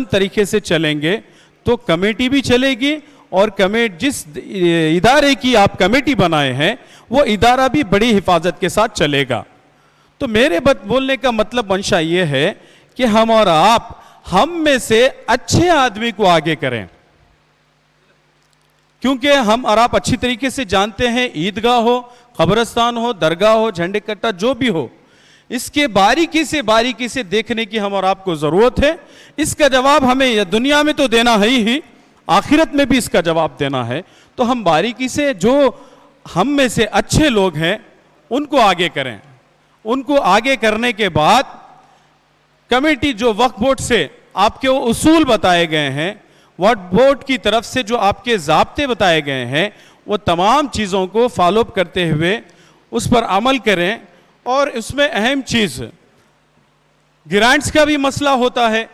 तरीके से चलेंगे तो कमेटी भी चलेगी और जिस इदारे की आप कमेटी बनाए हैं वो इदारा भी बड़ी हिफाजत के साथ चलेगा। तो मेरे बोलने का मतलब मंशा ये है कि हम और आप हम में से अच्छे आदमी को आगे करें, क्योंकि हम और आप अच्छी तरीके से जानते हैं ईदगाह हो, कब्रिस्तान हो, दरगाह हो, झंडे कट्टा जो भी हो, इसके बारीकी से देखने की हम और आपको जरूरत है। इसका जवाब हमें दुनिया में तो देना है ही, आखिरत में भी इसका जवाब देना है। तो हम बारीकी से जो हम में से अच्छे लोग हैं उनको आगे करें। उनको आगे करने के बाद कमेटी जो वक्फ बोर्ड से आपके वो उसूल बताए गए हैं, वक्फ बोर्ड की तरफ से जो आपके ज़ाब्ते बताए गए हैं, वो तमाम चीज़ों को फॉलोअप करते हुए उस पर अमल करें। और उसमें अहम चीज़ ग्रांट्स का भी मसला होता है।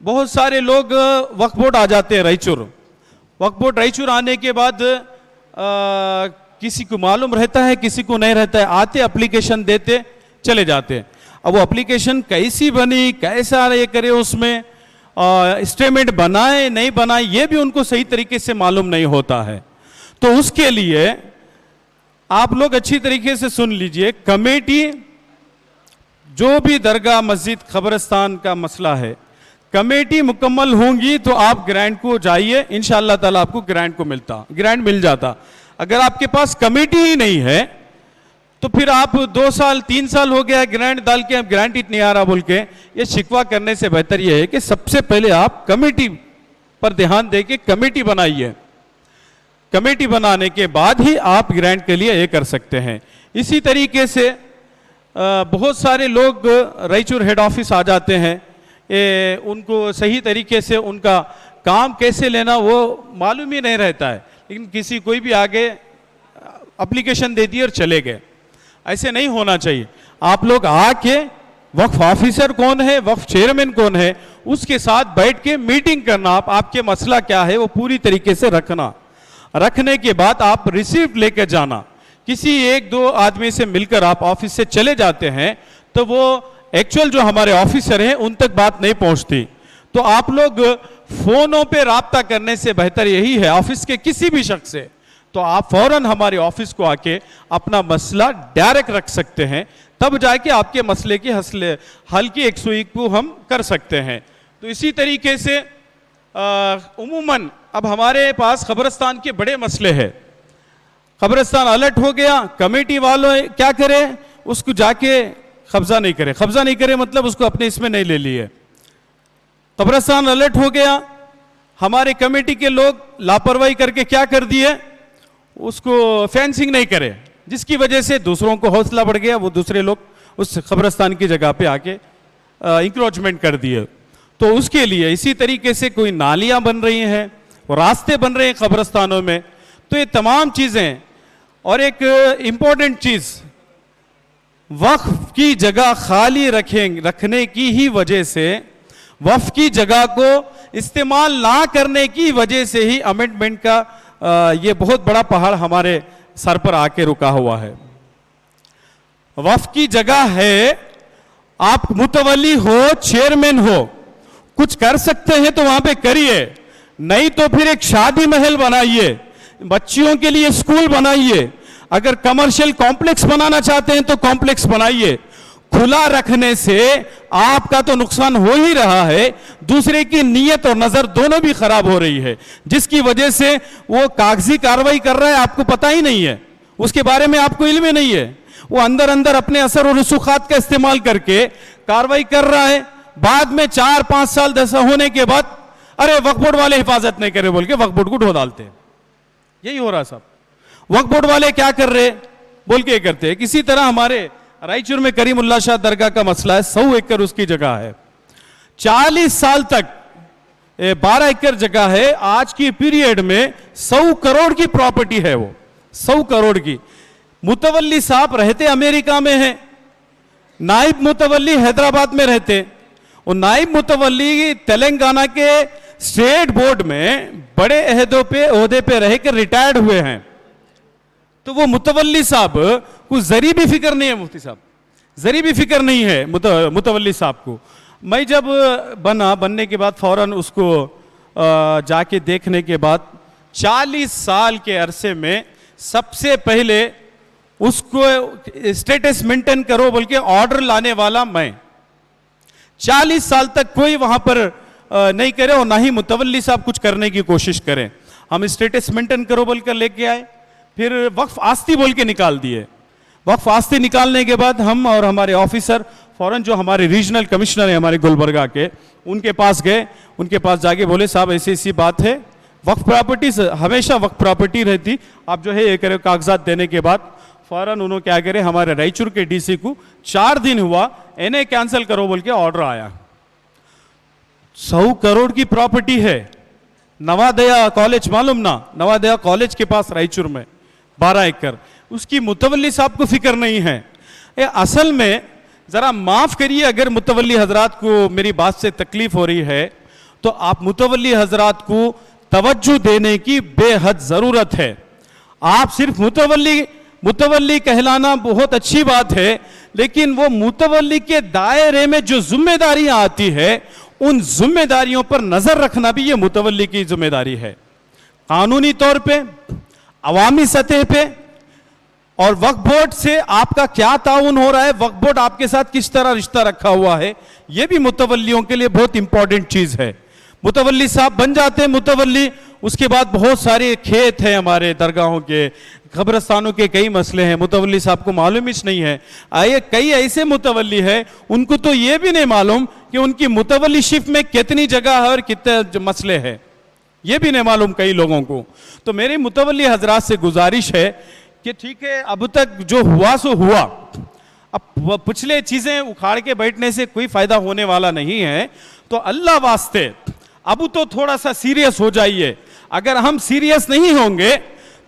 बहुत सारे लोग वक्फ बोर्ड आ जाते हैं रायचूर। वक्फ बोर्ड रायचूर आने के बाद किसी को मालूम रहता है, किसी को नहीं रहता है। आते एप्लीकेशन देते चले जाते हैं। अब वो एप्लीकेशन कैसी बनी, कैसा ये करे, उसमें स्टेटमेंट बनाए नहीं बनाए, ये भी उनको सही तरीके से मालूम नहीं होता है। तो उसके लिए आप लोग अच्छी तरीके से सुन लीजिए, कमेटी जो भी दरगाह, मस्जिद, कब्रिस्तान का मसला है, कमेटी मुकम्मल होंगी तो आप ग्रांट को जाइए, इंशाअल्लाह ताला आपको ग्रांट मिल जाता। अगर आपके पास कमेटी ही नहीं है तो फिर आप 2 साल 3 साल हो गया ग्रांट डाल के, अब ग्रांट इतनी आ रहा बोल के ये शिकवा करने से बेहतर ये है कि सबसे पहले आप कमेटी पर ध्यान दे के कमेटी बनाइए। कमेटी बनाने के बाद ही आप ग्रांट के लिए ये कर सकते हैं। इसी तरीके से बहुत सारे लोग रायचूर हेड ऑफिस आ जाते हैं, उनको सही तरीके से उनका काम कैसे लेना वो मालूम ही नहीं रहता है, लेकिन किसी कोई भी आगे एप्लीकेशन दे दी और चले गए। ऐसे नहीं होना चाहिए। आप लोग आके वक्फ ऑफिसर कौन है, वक्फ चेयरमैन कौन है, उसके साथ बैठ के मीटिंग करना, आपके मसला क्या है वो पूरी तरीके से रखने के बाद आप रिसीप्ट लेकर जाना। किसी 1-2 आदमी से मिलकर आप ऑफिस से चले जाते हैं तो वो एक्चुअल जो हमारे ऑफिसर हैं उन तक बात नहीं पहुंचती। तो आप लोग फोनों पे राब्ता करने से बेहतर यही है, ऑफिस के किसी भी शख्स से, तो आप फौरन हमारे ऑफिस को आके अपना मसला डायरेक्ट रख सकते हैं, तब जाके आपके मसले की हल की एक सुई को हम कर सकते हैं। तो इसी तरीके से उमूमन अब हमारे पास कब्रिस्तान के बड़े मसले हैं। कब्रिस्तान अलर्ट हो गया, कमेटी वालों क्या करें, उसको जाके कब्जा नहीं करे मतलब उसको अपने इसमें नहीं ले लिए। कब्रिस्तान अलर्ट हो गया, हमारे कमेटी के लोग लापरवाही करके क्या कर दिए, उसको फेंसिंग नहीं करे, जिसकी वजह से दूसरों को हौसला बढ़ गया, वो दूसरे लोग उस कब्रिस्तान की जगह पे आके इंक्रोचमेंट कर दिए। तो उसके लिए इसी तरीके से कोई नालियां बन रही हैं, रास्ते बन रहे हैं कब्रिस्तानों में। तो ये तमाम चीज़ें, और एक इम्पोर्टेंट चीज़, वक्फ की जगह खाली रखने की ही वजह से, वक्फ की जगह को इस्तेमाल ना करने की वजह से ही अमेंडमेंट का ये बहुत बड़ा पहाड़ हमारे सर पर आके रुका हुआ है। वक्फ की जगह है, आप मुतवल्ली हो, चेयरमैन हो, कुछ कर सकते हैं तो वहां पे करिए, नहीं तो फिर एक शादी महल बनाइए, बच्चियों के लिए स्कूल बनाइए, अगर कमर्शियल कॉम्प्लेक्स बनाना चाहते हैं तो कॉम्प्लेक्स बनाइए। खुला रखने से आपका तो नुकसान हो ही रहा है, दूसरे की नीयत और नजर दोनों भी खराब हो रही है, जिसकी वजह से वो कागजी कार्रवाई कर रहा है, आपको पता ही नहीं है, उसके बारे में आपको इल्म ही नहीं है। वो अंदर अपने असर और रसूखात का इस्तेमाल करके कार्रवाई कर रहा है, बाद में 4-5 साल 10 होने के बाद अरे वक्फ बोर्ड वाले हिफाजत नहीं करे बोल के वक्फ बोर्ड को ढो डालते हैं। यही हो रहा सब। वक्फ बोर्ड वाले क्या कर रहे बोल के करते हैं। किसी तरह हमारे रायचूर में करीमुल्लाह शाह दरगाह का मसला है, 100 एकड़ उसकी जगह है, 40 साल तक 12 एकड़ जगह है, आज की पीरियड में 100 करोड़ की प्रॉपर्टी है, वो 100 करोड़ की। मुतवल्ली साहब रहते अमेरिका में हैं, नाइब मुतवल्ली हैदराबाद में रहते, और नाइब मुतवल्ली तेलंगाना के स्टेट बोर्ड में बड़े ओहदे पे रह कर रिटायर्ड हुए हैं। तो वो मुतवल्ली साहब को जरी भी फिक्र नहीं है, मुफ्ती साहब जरी भी फिक्र नहीं है मुतवल्ली साहब को। मैं जब बनने के बाद फौरन उसको जाके देखने के बाद 40 साल के अरसे में सबसे पहले उसको स्टेटस मेंटेन करो बोल के ऑर्डर लाने वाला मैं। 40 साल तक कोई वहां पर नहीं करे और ना ही मुतवल्ली साहब कुछ करने की कोशिश करें। हम स्टेटस मेंटेन करो बोल कर लेके आए, फिर वक्फ आस्ती बोल के निकाल दिए। वक्फ आस्ती निकालने के बाद हम और हमारे ऑफिसर फौरन जो हमारे रीजनल कमिश्नर है हमारे गुलबर्गा के, उनके पास गए। उनके पास जाके बोले साहब ऐसी ऐसी बात है, वक्फ प्रॉपर्टी हमेशा वक्फ प्रॉपर्टी रहती, आप जो है ये करे कागजात देने के बाद फौरन उन्होंने क्या करे हमारे रायचूर के डीसी को 4 दिन हुआ इन्हें कैंसिल करो बोल के ऑर्डर आया। 100 करोड़ की प्रॉपर्टी है। नवादया कॉलेज मालूम ना, नवादया कॉलेज के पास रायचूर में 12 एकड़, उसकी मुतवल्ली साहब को फिक्र नहीं है। ये असल में जरा माफ करिए अगर मुतवल्ली हजरात को मेरी बात से तकलीफ हो रही है, तो आप मुतवल्ली हजरात को तवज्जो देने की बेहद जरूरत है। आप सिर्फ मुतवल्ली कहलाना बहुत अच्छी बात है, लेकिन वो मुतवल्ली के दायरे में जो जिम्मेदारियां आती है उन जिम्मेदारियों पर नजर रखना भी ये मुतवल्ली की जिम्मेदारी है। कानूनी तौर पे, अवामी सतह पे और वक्फ बोर्ड से आपका क्या ताउन हो रहा है, वक्फ बोर्ड आपके साथ किस तरह रिश्ता रखा हुआ है, यह भी मुतवल्लियों के लिए बहुत इंपॉर्टेंट चीज है। मुतवल्ली साहब बन जाते हैं मुतवल्ली, उसके बाद बहुत सारे खेत हैं हमारे दरगाहों के, कब्रस्तानों के कई मसले हैं, मुतवल्ली साहब को मालूम ही नहीं है। आइए कई ऐसे मुतवल्ली है उनको तो ये भी नहीं मालूम कि उनकी मुतवल्लीशिप में कितनी जगह है और कितने मसले हैं, ये भी नहीं मालूम कई लोगों को। तो मेरी मुतवल्ली हजरात से गुजारिश है कि ठीक है अब तक जो हुआ सो हुआ, अब पिछले चीजें उखाड़ के बैठने से कोई फायदा होने वाला नहीं है। तो अल्लाह वास्ते अब तो थोड़ा सा सीरियस हो जाइए। अगर हम सीरियस नहीं होंगे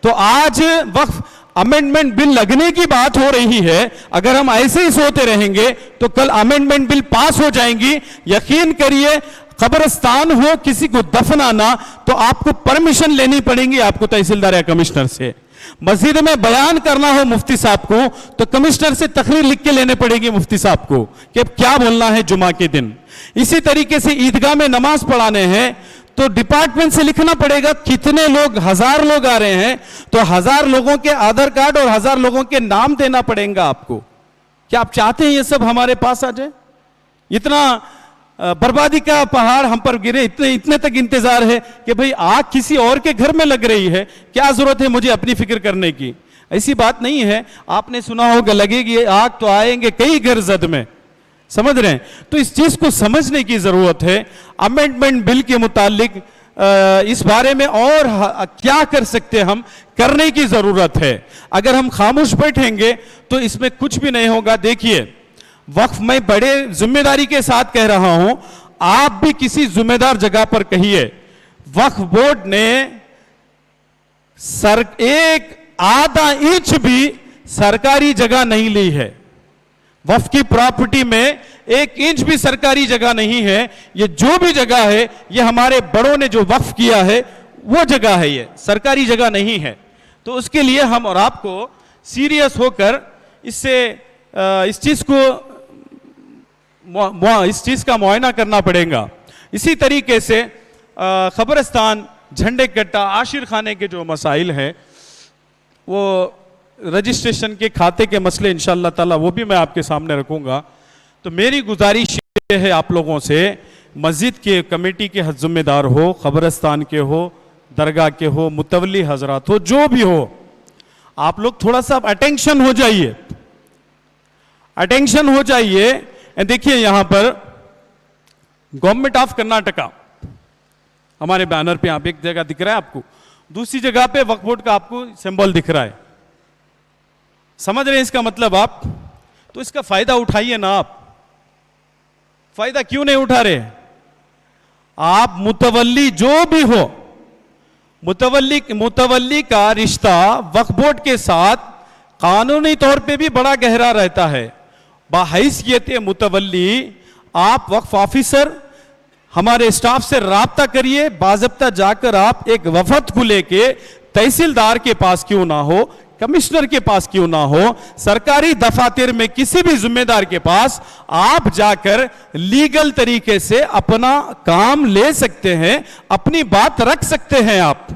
तो आज वक्फ अमेंडमेंट बिल लगने की बात हो रही है, अगर हम ऐसे ही सोते रहेंगे तो कल अमेंडमेंट बिल पास हो जाएंगी। यकीन करिए कब्रिस्तान हो किसी को दफनाना तो आपको परमिशन लेनी पड़ेगी आपको तहसीलदार या कमिश्नर से। मस्जिद में बयान करना हो मुफ्ती साहब को तो कमिश्नर से तकरीर लिख के लेने पड़ेगी मुफ्ती साहब को कि अब क्या बोलना है जुमा के दिन। इसी तरीके से ईदगाह में नमाज पढ़ाने हैं तो डिपार्टमेंट से लिखना पड़ेगा कितने लोग, 1000 लोग आ रहे हैं तो 1000 लोगों के आधार कार्ड और 1000 लोगों के नाम देना पड़ेगा आपको। क्या आप चाहते हैं ये सब हमारे पास आ जाए? इतना बर्बादी का पहाड़ हम पर गिरे, इतने तक इंतजार है कि भाई आग किसी और के घर में लग रही है, क्या जरूरत है मुझे अपनी फिक्र करने की? ऐसी बात नहीं है। आपने सुना होगा लगेगी आग तो आएंगे कई घर जद में, समझ रहे हैं? तो इस चीज को समझने की जरूरत है। अमेंडमेंट बिल के मुतालिक इस बारे में और क्या कर सकते हम, करने की जरूरत है। अगर हम खामोश बैठेंगे तो इसमें कुछ भी नहीं होगा। देखिए वक्फ मैं बड़े जिम्मेदारी के साथ कह रहा हूं, आप भी किसी जिम्मेदार जगह पर कहिए, वक्फ बोर्ड ने एक आधा इंच भी सरकारी जगह नहीं ली है। वक्फ की प्रॉपर्टी में 1 इंच भी सरकारी जगह नहीं है। ये जो भी जगह है ये हमारे बड़ों ने जो वक्फ किया है वो जगह है, ये सरकारी जगह नहीं है। तो उसके लिए हम और आपको सीरियस होकर इस चीज का मुआयना करना पड़ेगा। इसी तरीके से कब्रिस्तान, झंडे कट्टा, आशिर खाने के जो मसाइल हैं, वो रजिस्ट्रेशन के खाते के मसले इंशाअल्लाह ताला वो भी मैं आपके सामने रखूंगा। तो मेरी गुजारिश ये है आप लोगों से, मस्जिद के कमेटी के जिम्मेदार हो, कब्रिस्तान के हो, दरगाह के हो, मुतवल्ली हजरात हो, जो भी हो, आप लोग थोड़ा सा अटेंशन हो जाइए, अटेंशन हो जाइए। देखिए यहां पर गवर्नमेंट ऑफ कर्नाटका हमारे बैनर पे आप एक जगह दिख रहा है आपको, दूसरी जगह पे वक्फ बोर्ड का आपको सिंबल दिख रहा है। समझ रहे हैं इसका मतलब आप? तो इसका फायदा उठाइए ना। आप फायदा क्यों नहीं उठा रहे? आप मुतवल्ली जो भी हो, मुतवल्ली का रिश्ता वक्फ बोर्ड के साथ कानूनी तौर पे भी बड़ा गहरा रहता है। बाहैसियत मुतवल्ली आप वक्फ ऑफिसर हमारे स्टाफ से राब्ता करिए, बाज़ाब्ता जाकर आप एक वफद को लेके तहसीलदार के पास क्यों ना हो, कमिश्नर के पास क्यों ना हो, सरकारी दफातर में किसी भी जिम्मेदार के पास आप जाकर लीगल तरीके से अपना काम ले सकते हैं, अपनी बात रख सकते हैं आप।